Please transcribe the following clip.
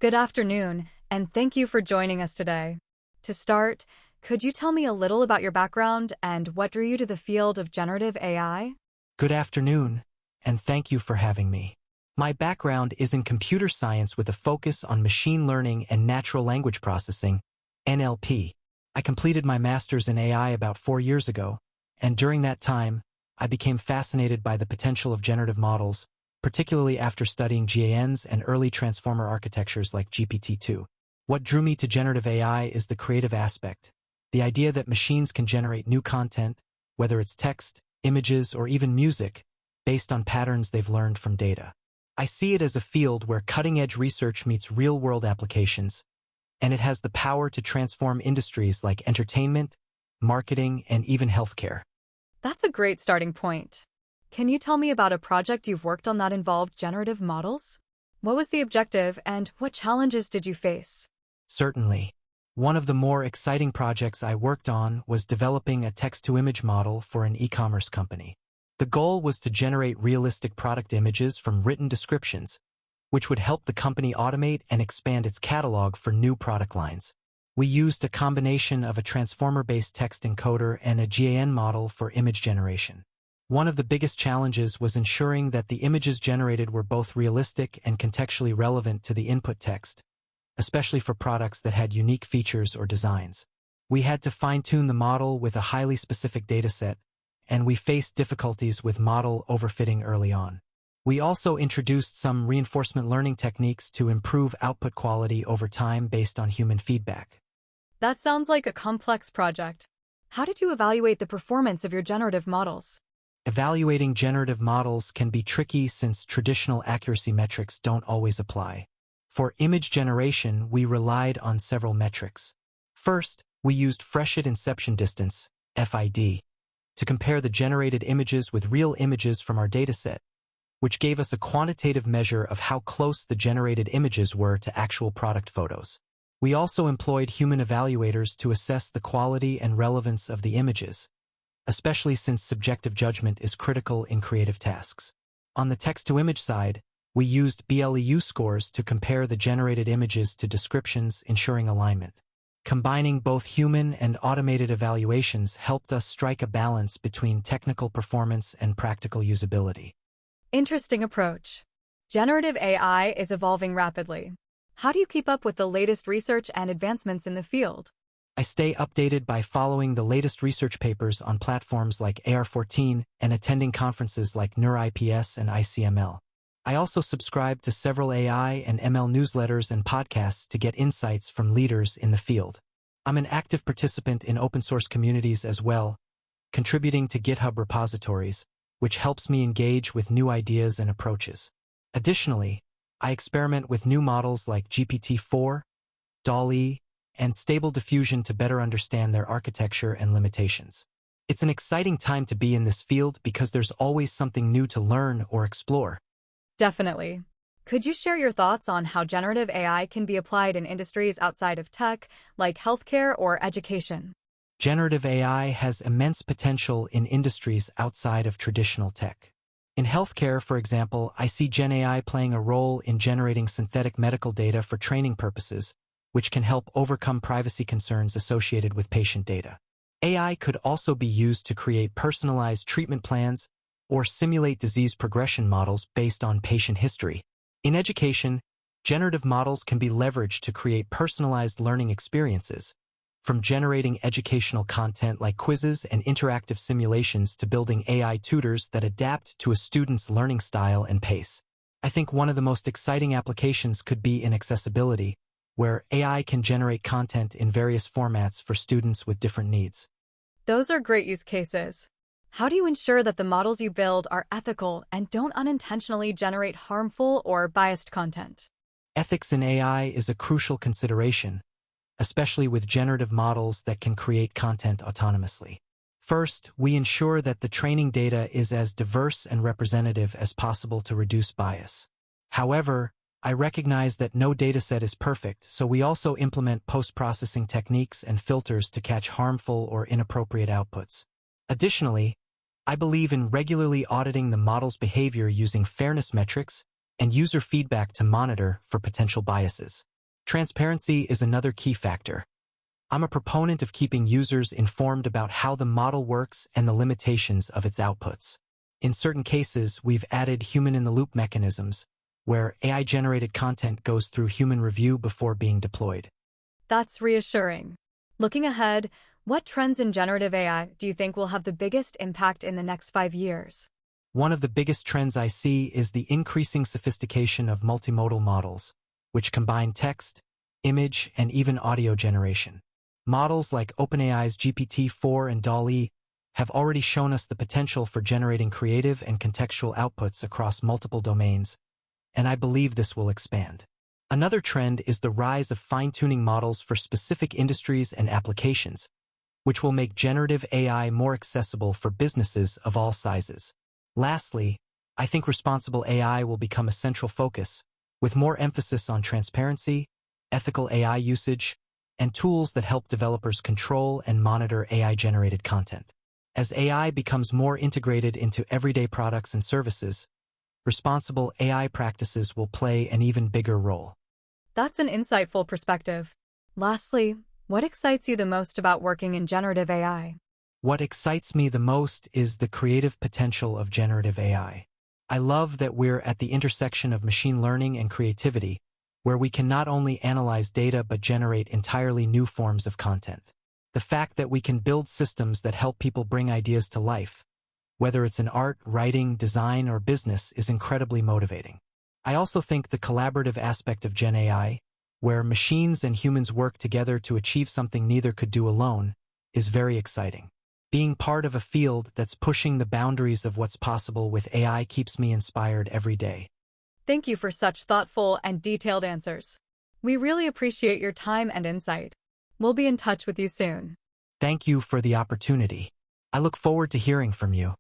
Good afternoon, and thank you for joining us today. To start, could you tell me a little about your background and what drew you to the field of generative AI? Good afternoon, and thank you for having me. My background is in computer science with a focus on machine learning and natural language processing, NLP. I completed my master's in AI about 4 years ago, and during that time, I became fascinated by the potential of generative models, particularly after studying GANs and early transformer architectures like GPT-2. What drew me to generative AI is the creative aspect, the idea that machines can generate new content, whether it's text, images, or even music, based on patterns they've learned from data. I see it as a field where cutting-edge research meets real-world applications, and it has the power to transform industries like entertainment, marketing, and even healthcare. That's a great starting point. Can you tell me about a project you've worked on that involved generative models? What was the objective, and what challenges did you face? Certainly. One of the more exciting projects I worked on was developing a text-to-image model for an e-commerce company. The goal was to generate realistic product images from written descriptions, which would help the company automate and expand its catalog for new product lines. We used a combination of a transformer-based text encoder and a GAN model for image generation. One of the biggest challenges was ensuring that the images generated were both realistic and contextually relevant to the input text, especially for products that had unique features or designs. We had to fine-tune the model with a highly specific dataset, and we faced difficulties with model overfitting early on. We also introduced some reinforcement learning techniques to improve output quality over time based on human feedback. That sounds like a complex project. How did you evaluate the performance of your generative models? Evaluating generative models can be tricky since traditional accuracy metrics don't always apply. For image generation, we relied on several metrics. First, we used freshet inception distance, FID, to compare the generated images with real images from our dataset, which gave us a quantitative measure of how close the generated images were to actual product photos. We also employed human evaluators to assess the quality and relevance of the images, especially since subjective judgment is critical in creative tasks. On the text-to-image side, we used BLEU scores to compare the generated images to descriptions, ensuring alignment. Combining both human and automated evaluations helped us strike a balance between technical performance and practical usability. Interesting approach. Generative AI is evolving rapidly. How do you keep up with the latest research and advancements in the field? I stay updated by following the latest research papers on platforms like AR14 and attending conferences like NeurIPS and ICML. I also subscribe to several AI and ML newsletters and podcasts to get insights from leaders in the field. I'm an active participant in open-source communities as well, contributing to GitHub repositories, which helps me engage with new ideas and approaches. Additionally, I experiment with new models like GPT-4, DALL-E, and Stable Diffusion to better understand their architecture and limitations. It's an exciting time to be in this field because there's always something new to learn or explore. Definitely. Could you share your thoughts on how generative AI can be applied in industries outside of tech, like healthcare or education? Generative AI has immense potential in industries outside of traditional tech. In healthcare, for example, I see Gen AI playing a role in generating synthetic medical data for training purposes, which can help overcome privacy concerns associated with patient data. AI could also be used to create personalized treatment plans or simulate disease progression models based on patient history. In education, generative models can be leveraged to create personalized learning experiences, from generating educational content like quizzes and interactive simulations to building AI tutors that adapt to a student's learning style and pace. I think one of the most exciting applications could be in accessibility, where AI can generate content in various formats for students with different needs. Those are great use cases. How do you ensure that the models you build are ethical and don't unintentionally generate harmful or biased content? Ethics in AI is a crucial consideration, especially with generative models that can create content autonomously. First, we ensure that the training data is as diverse and representative as possible to reduce bias. However, I recognize that no dataset is perfect, so we also implement post-processing techniques and filters to catch harmful or inappropriate outputs. Additionally, I believe in regularly auditing the model's behavior using fairness metrics and user feedback to monitor for potential biases. Transparency is another key factor. I'm a proponent of keeping users informed about how the model works and the limitations of its outputs. In certain cases, we've added human-in-the-loop mechanisms, where AI-generated content goes through human review before being deployed. That's reassuring. Looking ahead, what trends in generative AI do you think will have the biggest impact in the next 5 years? One of the biggest trends I see is the increasing sophistication of multimodal models, which combine text, image, and even audio generation. Models like OpenAI's GPT-4 and DALL-E have already shown us the potential for generating creative and contextual outputs across multiple domains, and I believe this will expand. Another trend is the rise of fine-tuning models for specific industries and applications, which will make generative AI more accessible for businesses of all sizes. Lastly, I think responsible AI will become a central focus, with more emphasis on transparency, ethical AI usage, and tools that help developers control and monitor AI-generated content. As AI becomes more integrated into everyday products and services, responsible AI practices will play an even bigger role. That's an insightful perspective. Lastly, what excites you the most about working in generative AI? What excites me the most is the creative potential of generative AI. I love that we're at the intersection of machine learning and creativity, where we can not only analyze data but generate entirely new forms of content. The fact that we can build systems that help people bring ideas to life, whether it's in art, writing, design, or business, is incredibly motivating. I also think the collaborative aspect of Gen AI, where machines and humans work together to achieve something neither could do alone, is very exciting. Being part of a field that's pushing the boundaries of what's possible with AI keeps me inspired every day. Thank you for such thoughtful and detailed answers. We really appreciate your time and insight. We'll be in touch with you soon. Thank you for the opportunity. I look forward to hearing from you.